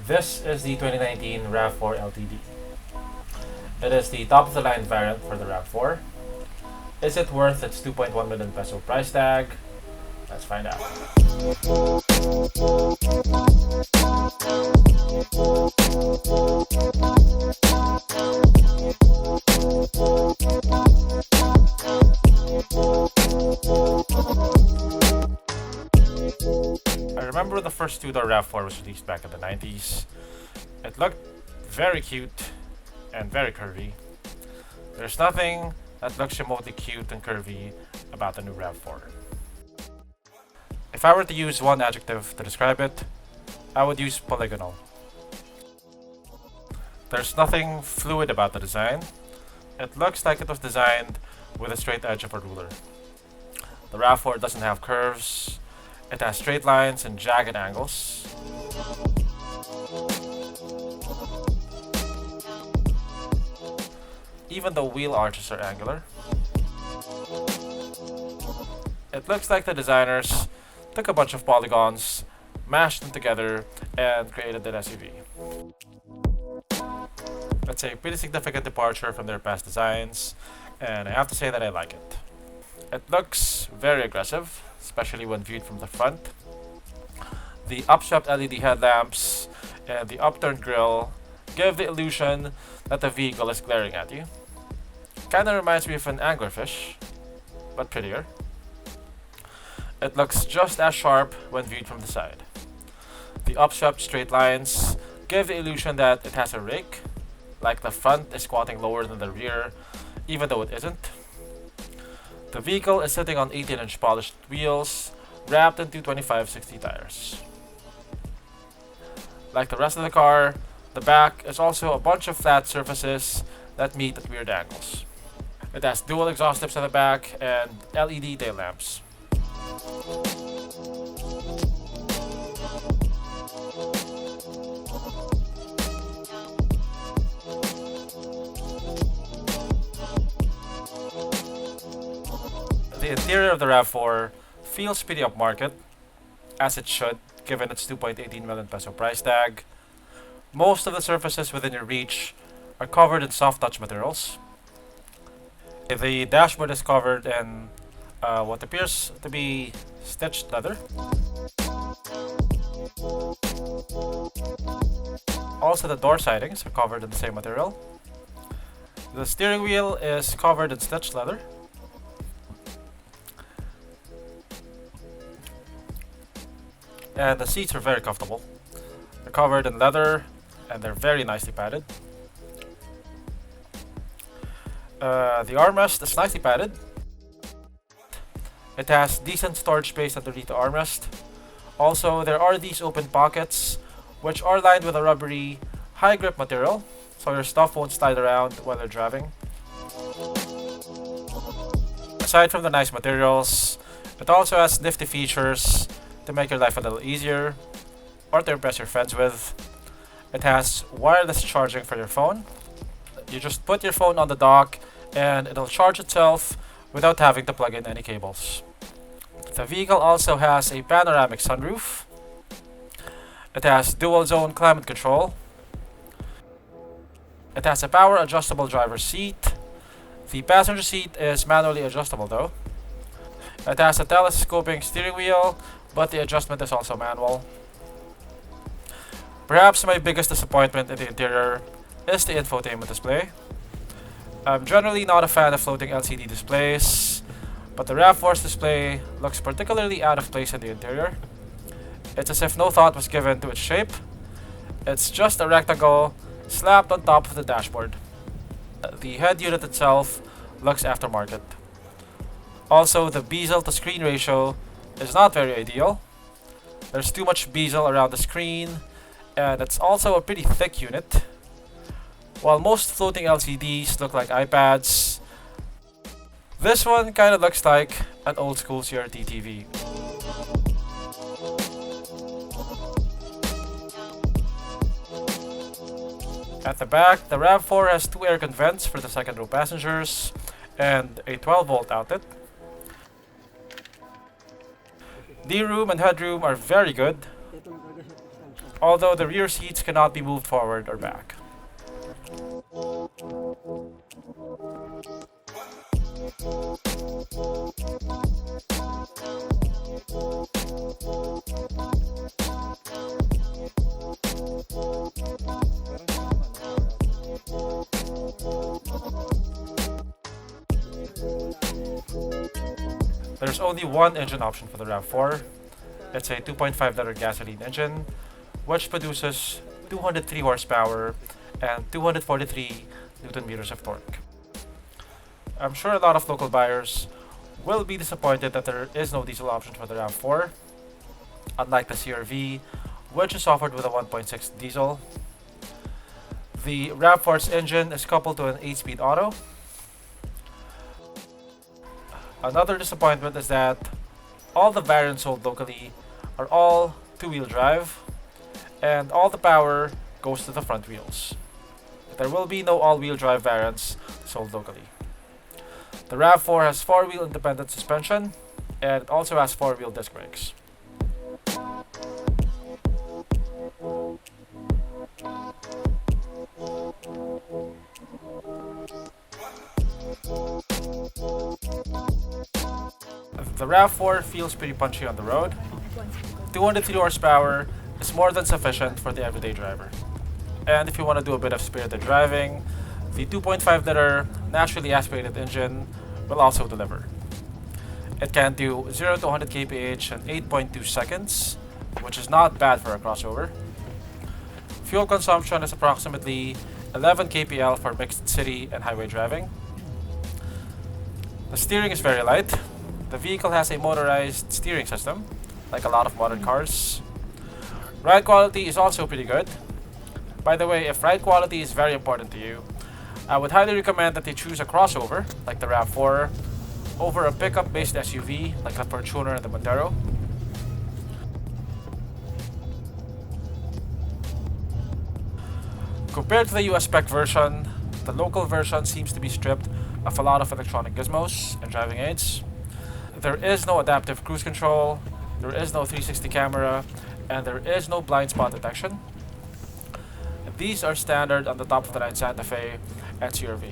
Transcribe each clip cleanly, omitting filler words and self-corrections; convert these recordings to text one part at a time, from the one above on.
This is the 2019 RAV4 LTD. It is the top of the line variant for the RAV4. Is it worth its 2.1 million peso price tag? Let's find out. I remember the first two-door RAV4 was released back in the 90s. It looked very cute and very curvy. There's nothing that looks remotely cute and curvy about the new RAV4. If I were to use one adjective to describe it, I would use polygonal. There's nothing fluid about the design. It looks like it was designed with a straight edge of a ruler. The RAV4 doesn't have curves. It has straight lines and jagged angles. Even the wheel arches are angular. It looks like the designers took a bunch of polygons, mashed them together, and created an SUV. That's a pretty significant departure from their past designs, and I have to say that I like it. It looks very aggressive, especially when viewed from the front. The upswept LED headlamps and the upturned grille give the illusion that the vehicle is glaring at you. Kinda reminds me of an anglerfish, but prettier. It looks just as sharp when viewed from the side. The upswept straight lines give the illusion that it has a rake, like the front is squatting lower than the rear, even though it isn't. The vehicle is sitting on 18-inch polished wheels, wrapped into 25/60 tires. Like the rest of the car, the back is also a bunch of flat surfaces that meet at weird angles. It has dual exhaust tips on the back and LED tail lamps. The interior of the RAV4 feels pretty upmarket, as it should, given its 2.18 million peso price tag. Most of the surfaces within your reach are covered in soft touch materials. The dashboard is covered in what appears to be stitched leather. Also, the door sidings are covered in the same material. The steering wheel is covered in stitched leather. And the seats are very comfortable. They're covered in leather and they're very nicely padded. The armrest is nicely padded. It has decent storage space underneath the armrest. Also, there are these open pockets which are lined with a rubbery, high grip material, so your stuff won't slide around while you're driving. Aside from the nice materials, it also has nifty features to make your life a little easier or to impress your friends with. It has wireless charging for your phone. You just put your phone on the dock and it'll charge itself without having to plug in any cables. The vehicle also has a panoramic sunroof. It has dual zone climate control. It has a power adjustable driver's seat. The passenger seat is manually adjustable though. It has a telescoping steering wheel, but the adjustment is also manual. Perhaps my biggest disappointment in the interior is the infotainment display. I'm generally not a fan of floating LCD displays, but the RAV4's display looks particularly out of place in the interior. It's as if no thought was given to its shape. It's just a rectangle slapped on top of the dashboard. The head unit itself looks aftermarket. Also, the bezel to screen ratio is not very ideal. There's too much bezel around the screen, and it's also a pretty thick unit. While most floating LCDs look like iPads, this one kinda looks like an old school CRT TV. At the back, the RAV4 has two air vents for the second row passengers and a 12-volt outlet. The room and headroom are very good. although the rear seats cannot be moved forward or back. There's only one engine option for the RAV4. It's a 2.5-liter gasoline engine, which produces 203 horsepower and 243 Newton meters of torque. I'm sure a lot of local buyers will be disappointed that there is no diesel option for the RAV4, unlike the CRV, which is offered with a 1.6 diesel. The RAV4's engine is coupled to an 8-speed auto. Another disappointment is that all the variants sold locally are all two-wheel drive, and all the power goes to the front wheels. There will be no all-wheel drive variants sold locally. The RAV4 has 4-wheel independent suspension, and it also has 4-wheel disc brakes. The RAV4 feels pretty punchy on the road. 203 horsepower is more than sufficient for the everyday driver. And if you want to do a bit of spirited driving, the 2.5-liter naturally aspirated engine will also deliver. It can do 0 to 100 kph in 8.2 seconds, which is not bad for a crossover. Fuel consumption is approximately 11 kpl for mixed city and highway driving. The steering is very light. The vehicle has a motorized steering system, like a lot of modern cars. Ride quality is also pretty good. By the way, if ride quality is very important to you, I would highly recommend that you choose a crossover, like the RAV4, over a pickup-based SUV, like the Fortuner and the Montero. Compared to the US spec version, the local version seems to be stripped of a lot of electronic gizmos and driving aids. There is no adaptive cruise control, there is no 360 camera, and there is no blind spot detection. These are standard on the top of the line Santa Fe and CRV.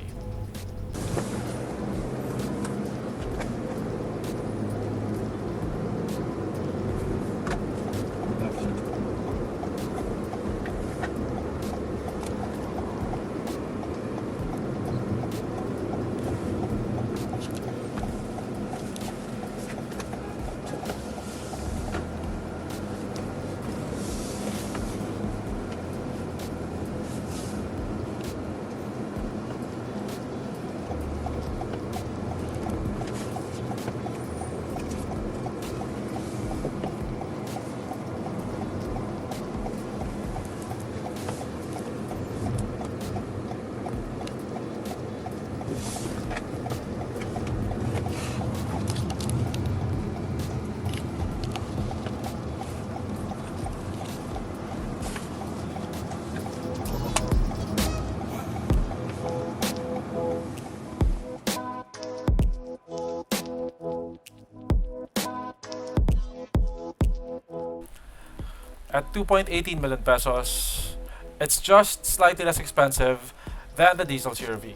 At 2.18 million pesos, it's just slightly less expensive than the diesel CRV.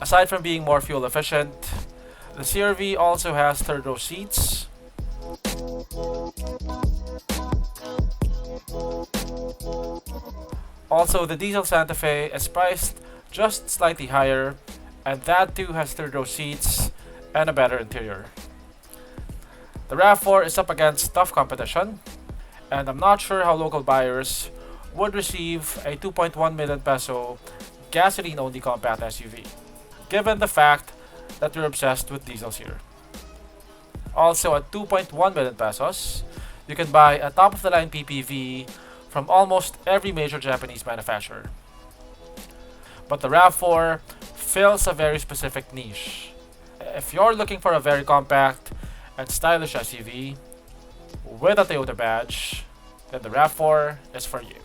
Aside from being more fuel efficient, the CRV also has third row seats. Also, the diesel Santa Fe is priced just slightly higher, and that too has third row seats and a better interior. The RAV4 is up against tough competition, and I'm not sure how local buyers would receive a 2.1 million peso gasoline-only compact SUV, given the fact that we're obsessed with diesels here. Also, at 2.1 million pesos, you can buy a top-of-the-line PPV from almost every major Japanese manufacturer. But the RAV4 fills a very specific niche. If you're looking for a very compact and stylish SUV with a Toyota badge, then the RAV4 is for you.